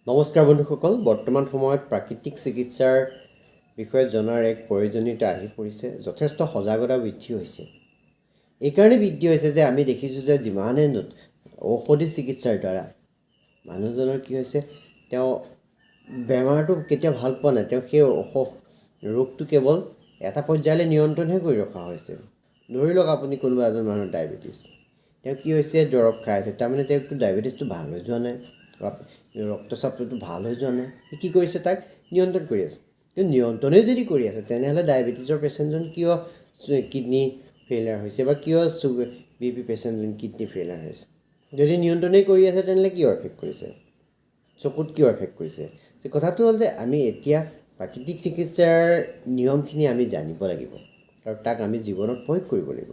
নমস্কাৰ বন্ধুসকল, বৰ্তমান সময়ত প্ৰাকৃতিক চিকিৎসাৰ বিষয়ে জনাৰ এক প্ৰয়োজনীয়তা আহি পৰিছে। যথেষ্ট সজাগতা বৃদ্ধি হৈছে। এইকাৰণে বৃদ্ধি হৈছে যে আমি দেখিছোঁ যে যিমানে ঔষধি চিকিৎসাৰ দ্বাৰা মানুহজনৰ কি হৈছে, তেওঁ বেমাৰটো কেতিয়াও ভাল পোৱা নাই, তেওঁ সেই ৰোগটো কেৱল এটা পৰ্যায়লৈ নিয়ন্ত্ৰণহে কৰি ৰখা হৈছে। ধৰি লওক আপুনি কোনোবা এজন মানুহৰ ডায়েবেটিছ, তেওঁ কি হৈছে, দৰৱ খাই আছে, তাৰমানে তেওঁতো ডায়েবেটিছটো ভাল হৈ যোৱা নাই, ৰক্তচাপটো ভাল হৈ যোৱা নাই। কি কৰিছে, তাক নিয়ন্ত্ৰণ কৰি আছে। কিন্তু নিয়ন্ত্ৰণেই যদি কৰি আছে, তেনেহ'লে ডায়েবেটিছৰ পেচেণ্টজন কিয় কিডনী ফেইলাৰ হৈছে বা কিয় BP পেচেণ্টজন কিডনী ফেইলাৰ হৈছে? যদি নিয়ন্ত্ৰণেই কৰি আছে, তেনেহ'লে কিয় এফেক্ট কৰিছে, চকুত কিয় এফেক্ট কৰিছে? যে কথাটো হ'ল যে আমি এতিয়া প্ৰাকৃতিক চিকিৎসাৰ নিয়মখিনি আমি জানিব লাগিব আৰু তাক আমি জীৱনত প্ৰয়োগ কৰিব লাগিব।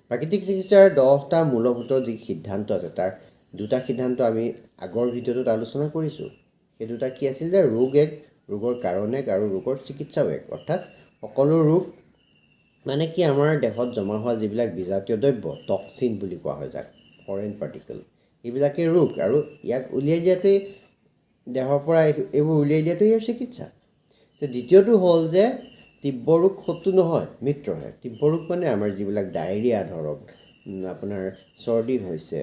প্ৰাকৃতিক চিকিৎসাৰ 10টা মূলভূত যি সিদ্ধান্ত আছে, তাৰ 2টা সিদ্ধান্ত আমি আগৰ ভিডিঅ'টোত আলোচনা কৰিছোঁ। সেই 2টা কি আছিল যে ৰোগ এক, ৰোগৰ কাৰণ এক আৰু ৰোগৰ চিকিৎসাও এক। অৰ্থাৎ সকলো ৰোগ মানে কি, আমাৰ দেহত জমা হোৱা যিবিলাক বিজাতীয় দ্ৰব্য, টক্সিন বুলি কোৱা হয় যাক, ফৰেইন পাৰ্টিকল, এইবিলাকেই ৰোগ, আৰু ইয়াক উলিয়াই দিয়াটোৱেই, দেহৰ পৰা এইবোৰ উলিয়াই দিয়াটোৱেই ইয়াৰ চিকিৎসা। যে দ্বিতীয়টো হ'ল যে তীব্ৰ ৰোগ শত্ৰু নহয়, মিত্ৰহে। তীব্ৰ ৰোগ মানে আমাৰ যিবিলাক ডায়েৰিয়া, ধৰক আপোনাৰ চৰ্দি হৈছে,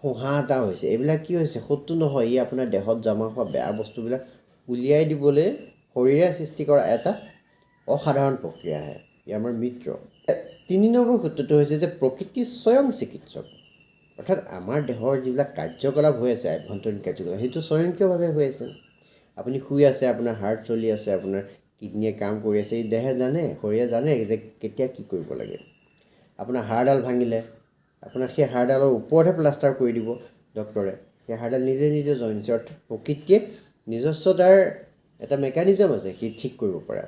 ফোঁহা এটা হৈছে, এইবিলাক কি হৈছে, শত্ৰু নহয়, ই আপোনাৰ দেহত জমা হোৱা বেয়া বস্তুবিলাক উলিয়াই দিবলৈ শৰীৰে সৃষ্টি কৰা এটা অসাধাৰণ প্ৰক্ৰিয়াহে, ই আমাৰ মিত্ৰ। 3 নম্বৰ সূত্ৰটো হৈছে যে প্ৰকৃতি স্বয়ং চিকিৎসক। অৰ্থাৎ আমাৰ দেহৰ যিবিলাক কাৰ্যকলাপ হৈ আছে, আভ্যন্তৰীণ কাৰ্যকলাপ, সেইটো স্বয়ংক্ৰিয়ভাৱে হৈ আছে। আপুনি শুই আছে, আপোনাৰ হাৰ্ট চলি আছে, আপোনাৰ কিডনীয়ে কাম কৰি আছে, এই দেহে জানে, শৰীৰে জানে যে কেতিয়া কি কৰিব লাগে। আপোনাৰ হাড়ডাল ভাঙিলে, আপোনাৰ সেই হাড়ডালৰ ওপৰতহে প্লাষ্টাৰ কৰি দিব ডক্টৰে, সেই হাড়ডাল নিজে নিজে জইন হৈছে। অৰ্থাৎ প্ৰকৃতিয়ে নিজস্ব তাৰ এটা মেকানিজম আছে, সি ঠিক কৰিব পৰা।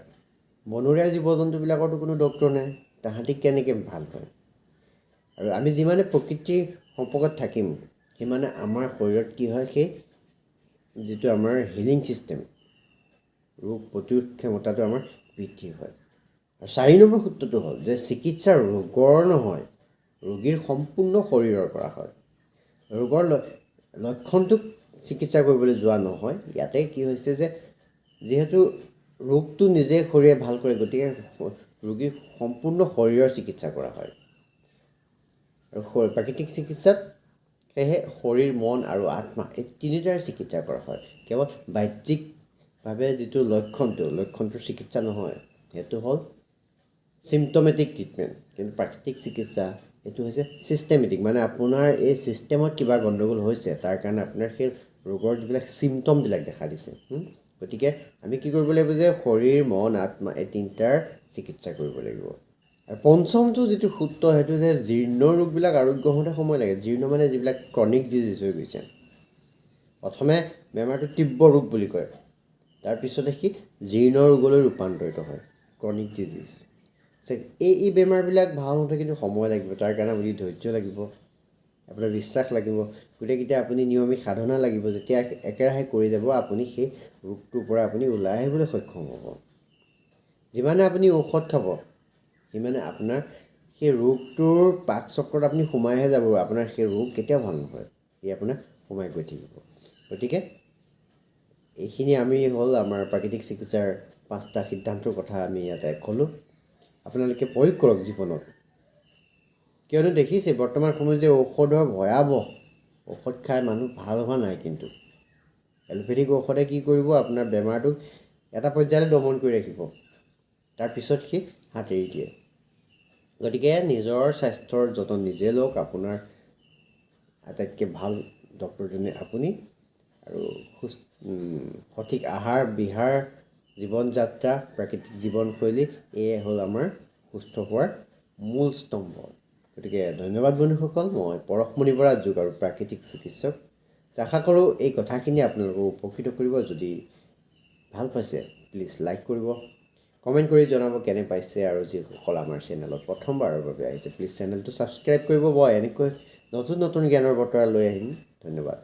বনৰীয়া জীৱ জন্তুবিলাকৰতো কোনো ডক্টৰ নাই, তাহাঁতি কেনেকৈ ভাল হয়? আৰু আমি যিমানে প্ৰকৃতিৰ সম্পৰ্কত থাকিম, সিমানে আমাৰ শৰীৰত কি হয়, সেই যিটো আমাৰ হিলিং ছিষ্টেম, ৰোগ প্ৰতিৰোধ ক্ষমতাটো আমাৰ বৃদ্ধি হয়। আৰু 4 নম্বৰ সূত্ৰটো হ'ল যে চিকিৎসা ৰোগৰ নহয়, ৰোগীৰ সম্পূৰ্ণ শৰীৰৰ কৰা হয়। ৰোগৰ লক্ষণটোক চিকিৎসা কৰিবলৈ যোৱা নহয়। ইয়াতে কি হৈছে যে যিহেতু ৰোগটো নিজে শৰীৰে ভাল কৰে, গতিকে ৰোগীৰ সম্পূৰ্ণ শৰীৰৰ চিকিৎসা কৰা হয়। আৰু প্ৰাকৃতিক চিকিৎসাত সেয়েহে শৰীৰ, মন আৰু আত্মা, এই তিনিটাৰ চিকিৎসা কৰা হয়। কেৱল বাহ্যিকভাৱে যিটো লক্ষণটোৰ চিকিৎসা নহয়, সেইটো হ'ল চিম্পটমেটিক ট্ৰিটমেণ্ট। কিন্তু প্ৰাকৃতিক চিকিৎসা এইটো হৈছে ছিষ্টেমেটিক, মানে আপোনাৰ এই ছিষ্টেমত কিবা গণ্ডগোল হৈছে, তাৰ কাৰণে আপোনাৰ সেই ৰোগৰ যিবিলাক চিম্পটমবিলাক দেখা দিছে। গতিকে আমি কি কৰিব লাগিব যে শৰীৰ, মন, আত্মা, এই তিনিটাৰ চিকিৎসা কৰিব লাগিব। আৰু 5মটো যিটো সূত্ৰ, সেইটো যে জীৰ্ণ ৰোগবিলাক আৰোগ্য হওঁতে সময় লাগে। জীৰ্ণ মানে যিবিলাক ক্ৰনিক ডিজিজ হৈ গৈছে। প্ৰথমে বেমাৰটো তীব্ৰ ৰোগ বুলি কয়, তাৰপিছতে সি জীৰ্ণ ৰোগলৈ ৰূপান্তৰিত হয়, ক্ৰনিক ডিজিজ। এই বেমাৰবিলাক ভাল হওঁতে কিন্তু সময় লাগিব, তাৰ কাৰণে আপুনি ধৈৰ্য লাগিব, আপোনাৰ বিশ্বাস লাগিব, গোটেইকেইটা আপুনি নিয়মিত সাধনা লাগিব। যেতিয়া একেৰাহে কৰি যাব, আপুনি সেই ৰোগটোৰ পৰা আপুনি ওলাই আহিবলৈ সক্ষম হ'ব। যিমানে আপুনি ঔষধ খাব, সিমানে আপোনাৰ সেই ৰোগটোৰ পাক চক্ৰত আপুনি সোমাইহে যাব, আপোনাৰ সেই ৰোগ কেতিয়াও ভাল নহয়, ই আপোনাৰ সোমাই গৈ থাকিব। গতিকে এইখিনি আমি হ'ল আমাৰ প্ৰাকৃতিক চিকিৎসাৰ 5টা সিদ্ধান্তৰ কথা আমি ইয়াতে ক'লোঁ। আপোনালোকে প্ৰয়োগ কৰক জীৱনত, কিয়নো দেখিছে বৰ্তমান সময়ত যে ঔষধৰ ভয়াৱহ, ঔষধ খাই মানুহ ভাল হোৱা নাই। কিন্তু এলোপেথিক ঔষধে কি কৰিব, আপোনাৰ বেমাৰটোক এটা পৰ্যায়লৈ দমন কৰি ৰাখিব, তাৰপিছত সি হাত এৰি দিয়ে। গতিকে নিজৰ স্বাস্থ্যৰ যতন নিজে লওক, আপোনাৰ আটাইতকৈ ভাল ডক্টৰজনে আপুনি, আৰু সঠিক আহাৰ বিহাৰ, জীৱন যাত্ৰা, প্ৰাকৃতিক জীৱনশৈলী, এয়ে হ'ল আমাৰ সুস্থ হোৱাৰ মূল স্তম্ভ। গতিকে ধন্যবাদ বন্ধুসকল, মই পৰশমণি বৰা, যোগ আৰু প্ৰাকৃতিক চিকিৎসক। আশা কৰোঁ এই কথাখিনি আপোনালোকক উপকৃত কৰিব। যদি ভাল পাইছে প্লিজ লাইক কৰিব, কমেণ্ট কৰি জনাব কেনে পাইছে, আৰু যিসকল আমাৰ চেনেলত প্ৰথমবাৰৰ বাবে আহিছে প্লিজ চেনেলটো ছাবস্ক্ৰাইব কৰিব। মই এনেকৈ নতুন নতুন জ্ঞানৰ বতৰা লৈ আহিম। ধন্যবাদ।